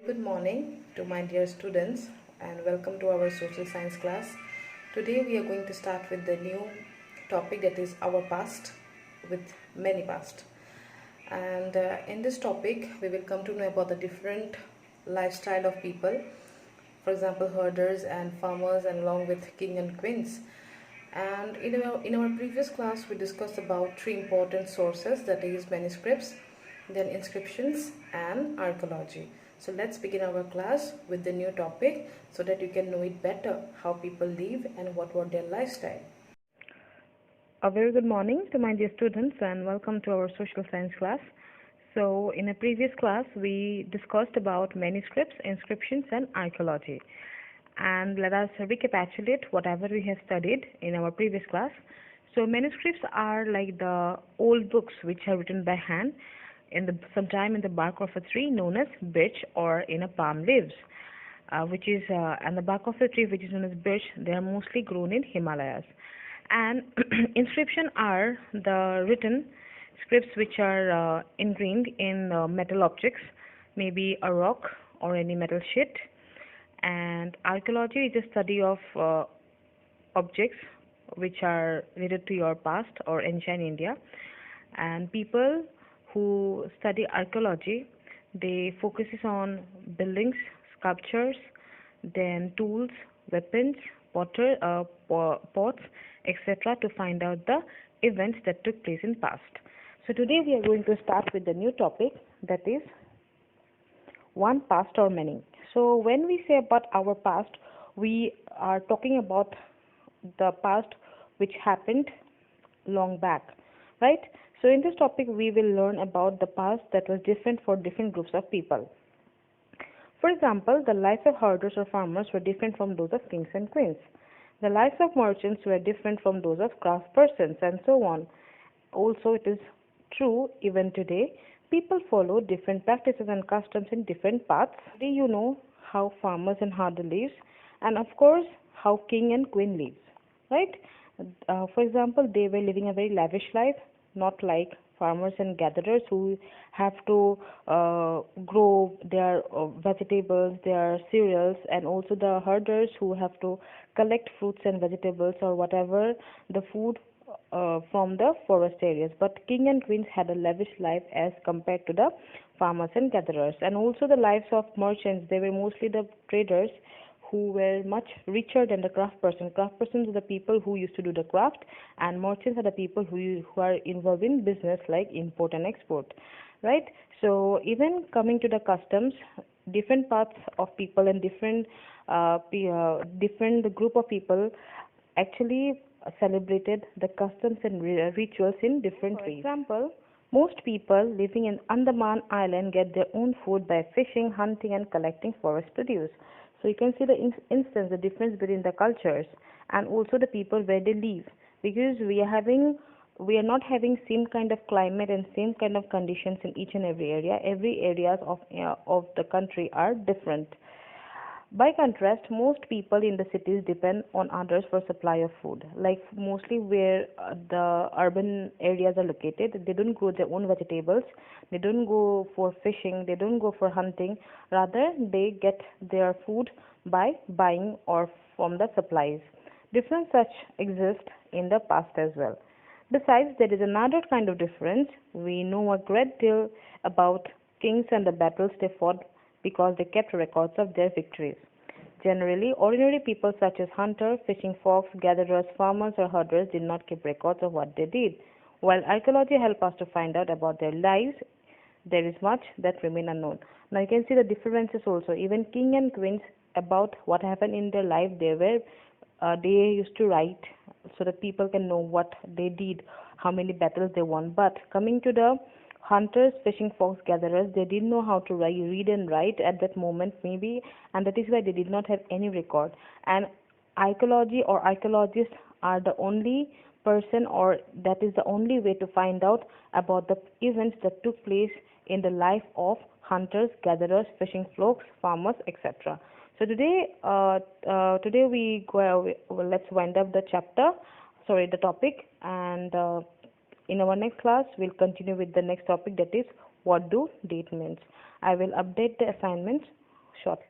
Good morning to my dear students and welcome to our social science class. Today we are going to start with the new topic, that is our past with many past. And in this topic we will come to know about the different lifestyle of people, for example herders and farmers, and along with king and queens. And in our previous class we discussed about three important sources, that is manuscripts, then inscriptions and archaeology. So let's begin our class with the new topic so that you can know it better, how people live and what were their lifestyle. A very good morning to my dear students and welcome to our social science class. So in a previous class we discussed about manuscripts, inscriptions and archaeology. And let us recapitulate whatever we have studied in our previous class. So manuscripts are like the old books which are written by hand sometime in the bark of a tree known as birch or in a palm leaves, which is and the bark of the tree which is known as birch. They are mostly grown in Himalayas. And inscription are the written scripts which are ingrained in metal objects, maybe a rock or any metal sheet. And archaeology is a study of objects which are related to your past or ancient India. And people who study archaeology, they focuses on buildings, sculptures, then tools, weapons, pots, etc. to find out the events that took place in past. So today we are going to start with the new topic, that is one past or many. So when we say about our past, we are talking about the past which happened long back, right? So in this topic we will learn about the past that was different for different groups of people. For example, the lives of herders or farmers were different from those of kings and queens. The lives of merchants were different from those of craftspersons, and so on. Also, it is true even today. People follow different practices and customs in different paths. Today you know how farmers and herder lives, and of course how king and queen lives, right? For example, they were living a very lavish life, not like farmers and gatherers who have to grow their vegetables, their cereals, and also the herders who have to collect fruits and vegetables or whatever the food from the forest areas. But king and queens had a lavish life as compared to the farmers and gatherers. And also the lives of merchants, they were mostly the traders who were much richer than the craftspersons. Craftspersons are the people who used to do the craft, and merchants are the people who are involved in business like import and export, right? So even coming to the customs, different parts of people and different group of people actually celebrated the customs and rituals in different ways. For example, most people living in Andaman Island get their own food by fishing, hunting, and collecting forest produce. So you can see the instance, the difference between the cultures and also the people where they live, because we are not having same kind of climate and same kind of conditions in each and every area. Every areas of the country are different. By contrast, most people in the cities depend on others for supply of food. Like mostly where the urban areas are located, they don't grow their own vegetables, they don't go for fishing, they don't go for hunting. Rather, they get their food by buying or from the supplies. Difference such exist in the past as well. Besides, there is another kind of difference. We know a great deal about kings and the battles they fought because they kept records of their victories. Generally, ordinary people such as hunters, fishing folks, gatherers, farmers, or herders did not keep records of what they did. While archaeology helps us to find out about their lives, there is much that remains unknown. Now you can see the differences also. Even king and queens, about what happened in their life, they used to write so that people can know what they did, how many battles they won. But coming to the hunters, fishing, fox gatherers, they didn't know how to read and write at that moment, maybe, and that is why they did not have any record. And archaeology or archaeologists are the only person, or that is the only way to find out about the events that took place in the life of hunters, gatherers, fishing folks, farmers, etc. So today we go. Let's wind up the the topic, and in our next class, we'll continue with the next topic, that is what do date means. I will update the assignments shortly.